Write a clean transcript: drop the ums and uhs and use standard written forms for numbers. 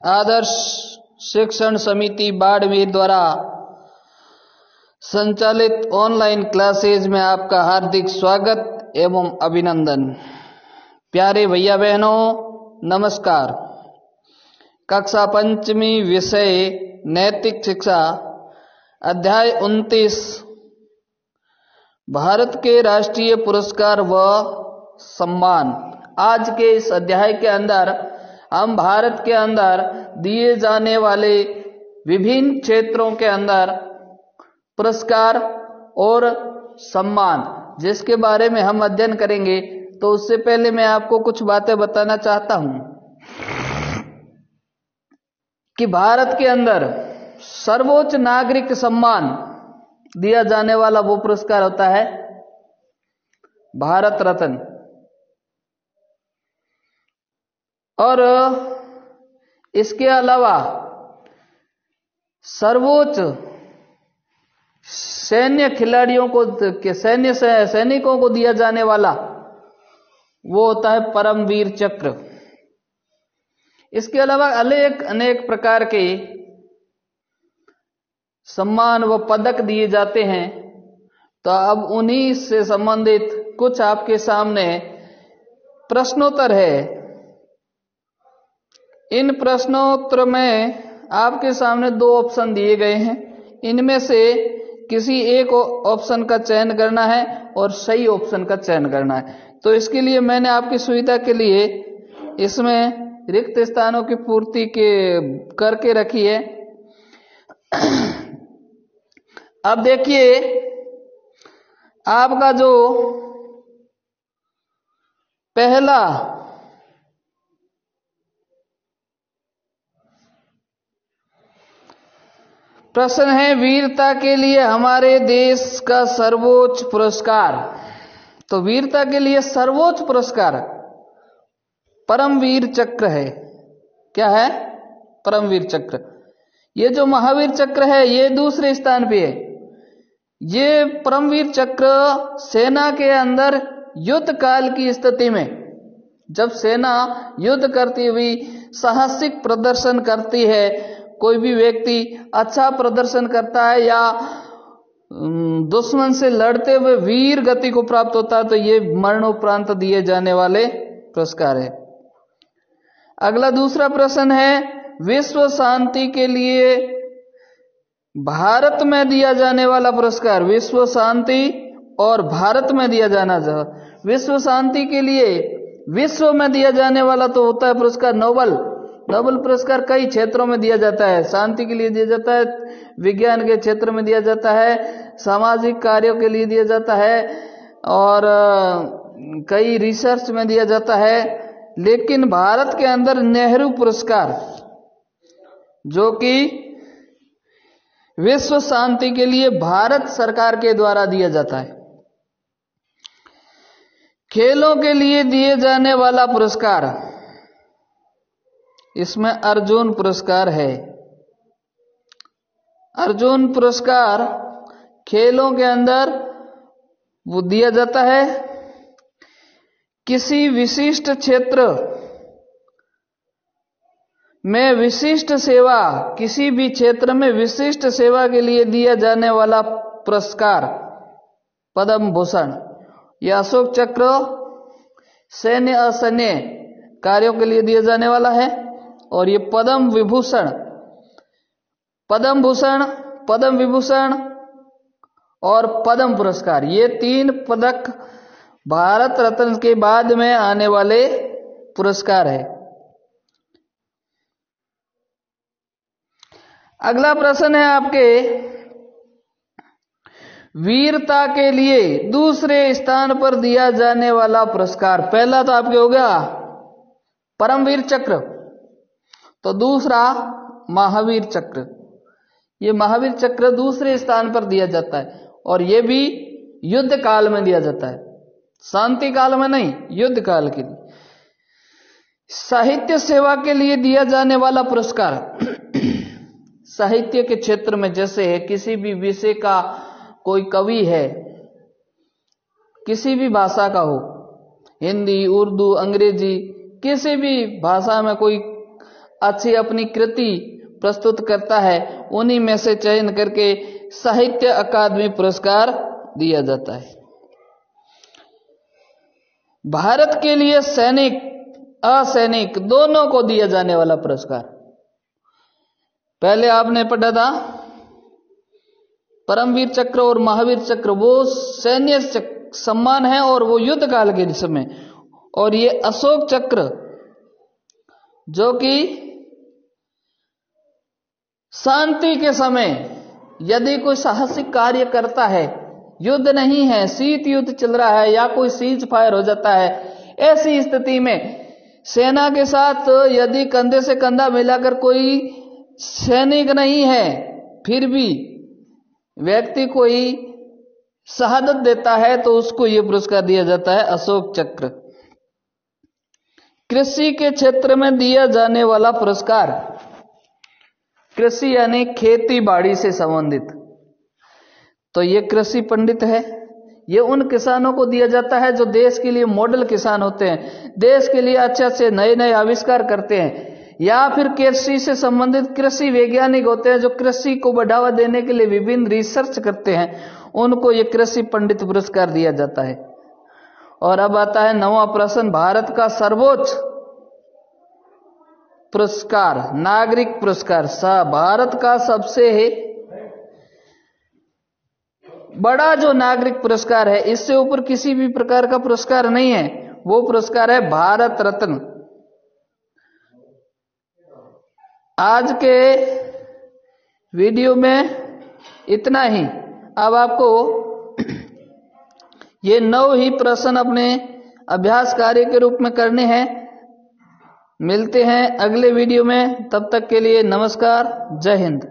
आदर्श शिक्षण समिति बाड़मेर द्वारा संचालित ऑनलाइन क्लासेज में आपका हार्दिक स्वागत एवं अभिनंदन। प्यारे भैया बहनों नमस्कार। कक्षा पंचमी विषय नैतिक शिक्षा अध्याय 29 भारत के राष्ट्रीय पुरस्कार व सम्मान। आज के इस अध्याय के अंदर हम भारत के अंदर दिए जाने वाले विभिन्न क्षेत्रों के अंदर पुरस्कार और सम्मान जिसके बारे में हम अध्ययन करेंगे। तो उससे पहले मैं आपको कुछ बातें बताना चाहता हूं कि भारत के अंदर सर्वोच्च नागरिक सम्मान दिया जाने वाला वो पुरस्कार होता है भारत रत्न। और इसके अलावा सर्वोच्च सैन्य खिलाड़ियों को सैनिकों को दिया जाने वाला वो होता है परमवीर चक्र। इसके अलावा अनेक प्रकार के सम्मान व पदक दिए जाते हैं। तो अब उन्हीं से संबंधित कुछ आपके सामने प्रश्नोत्तर है। इन प्रश्नोत्तर में आपके सामने दो ऑप्शन दिए गए हैं। इनमें से किसी एक ऑप्शन का चयन करना है और सही ऑप्शन का चयन करना है। तो इसके लिए मैंने आपकी सुविधा के लिए इसमें रिक्त स्थानों की पूर्ति करके रखी है। अब देखिए आपका जो पहला प्रश्न है, वीरता के लिए हमारे देश का सर्वोच्च पुरस्कार। तो वीरता के लिए सर्वोच्च पुरस्कार परमवीर चक्र है। क्या है? परमवीर चक्र। ये जो महावीर चक्र है ये दूसरे स्थान पे है। ये परमवीर चक्र सेना के अंदर युद्ध काल की स्थिति में जब सेना युद्ध करती हुई साहसिक प्रदर्शन करती है, कोई भी व्यक्ति अच्छा प्रदर्शन करता है या दुश्मन से लड़ते हुए वीर गति को प्राप्त होता है, तो ये मरणोपरांत दिए जाने वाले पुरस्कार है। अगला दूसरा प्रश्न है, विश्व शांति के लिए भारत में दिया जाने वाला पुरस्कार। विश्व शांति और भारत में दिया जाना चाहिए। विश्व शांति के लिए विश्व में दिया जाने वाला तो होता है पुरस्कार नोबल पुरस्कार। कई क्षेत्रों में दिया जाता है। शांति के लिए दिया जाता है, विज्ञान के क्षेत्र में दिया जाता है, सामाजिक कार्यों के लिए दिया जाता है और कई रिसर्च में दिया जाता है। लेकिन भारत के अंदर नेहरू पुरस्कार जो कि विश्व शांति के लिए भारत सरकार के द्वारा दिया जाता है। खेलों के लिए दिए जाने वाला पुरस्कार, इसमें अर्जुन पुरस्कार है। अर्जुन पुरस्कार खेलों के अंदर वो दिया जाता है किसी विशिष्ट क्षेत्र में विशिष्ट सेवा, किसी भी क्षेत्र में विशिष्ट सेवा के लिए दिया जाने वाला पुरस्कार पद्म भूषण या अशोक चक्र सैन्य असैन्य कार्यों के लिए दिया जाने वाला है। और ये पद्म विभूषण और पद्म पुरस्कार, ये तीन पदक भारत रत्न के बाद में आने वाले पुरस्कार है। अगला प्रश्न है आपके, वीरता के लिए दूसरे स्थान पर दिया जाने वाला पुरस्कार। पहला तो आपके हो गया परमवीर चक्र, तो दूसरा महावीर चक्र। ये महावीर चक्र दूसरे स्थान पर दिया जाता है और ये भी युद्ध काल में दिया जाता है, शांति काल में नहीं, युद्ध काल के लिए। साहित्य सेवा के लिए दिया जाने वाला पुरस्कार साहित्य के क्षेत्र में, जैसे किसी भी विषय का कोई कवि है, किसी भी भाषा का हो, हिंदी, उर्दू, अंग्रेजी, किसी भी भाषा में कोई अच्छी अपनी कृति प्रस्तुत करता है, उन्हीं में से चयन करके साहित्य अकादमी पुरस्कार दिया जाता है। भारत के लिए सैनिक असैनिक दोनों को दिया जाने वाला पुरस्कार, पहले आपने पढ़ा था परमवीर चक्र और महावीर चक्र, वो सैन्य सम्मान है और वो युद्ध काल के समय, और ये अशोक चक्र जो कि शांति के समय यदि कोई साहसिक कार्य करता है, युद्ध नहीं है, शीत युद्ध चल रहा है या कोई सीज फायर हो जाता है, ऐसी स्थिति में सेना के साथ यदि कंधे से कंधा मिलाकर कोई सैनिक नहीं है, फिर भी व्यक्ति कोई शहादत देता है तो उसको यह पुरस्कार दिया जाता है, अशोक चक्र। कृषि के क्षेत्र में दिया जाने वाला पुरस्कार, कृषि यानी खेती बाड़ी से संबंधित, तो ये कृषि पंडित है, ये उन किसानों को दिया जाता है जो देश के लिए मॉडल किसान होते हैं, देश के लिए अच्छे अच्छे नए नए आविष्कार करते हैं, या फिर कृषि से संबंधित कृषि वैज्ञानिक होते हैं जो कृषि को बढ़ावा देने के लिए विभिन्न रिसर्च करते हैं, उनको ये कृषि पंडित पुरस्कार दिया जाता है। और अब आता है 9वां प्रश्न, भारत का सर्वोच्च पुरस्कार नागरिक पुरस्कार। भारत का सबसे बड़ा जो नागरिक पुरस्कार है, इससे ऊपर किसी भी प्रकार का पुरस्कार नहीं है, वो पुरस्कार है भारत रत्न। आज के वीडियो में इतना ही। अब आपको ये 9 ही प्रश्न अपने अभ्यास कार्य के रूप में करने हैं। मिलते हैं अगले वीडियो में, तब तक के लिए नमस्कार, जय हिंद।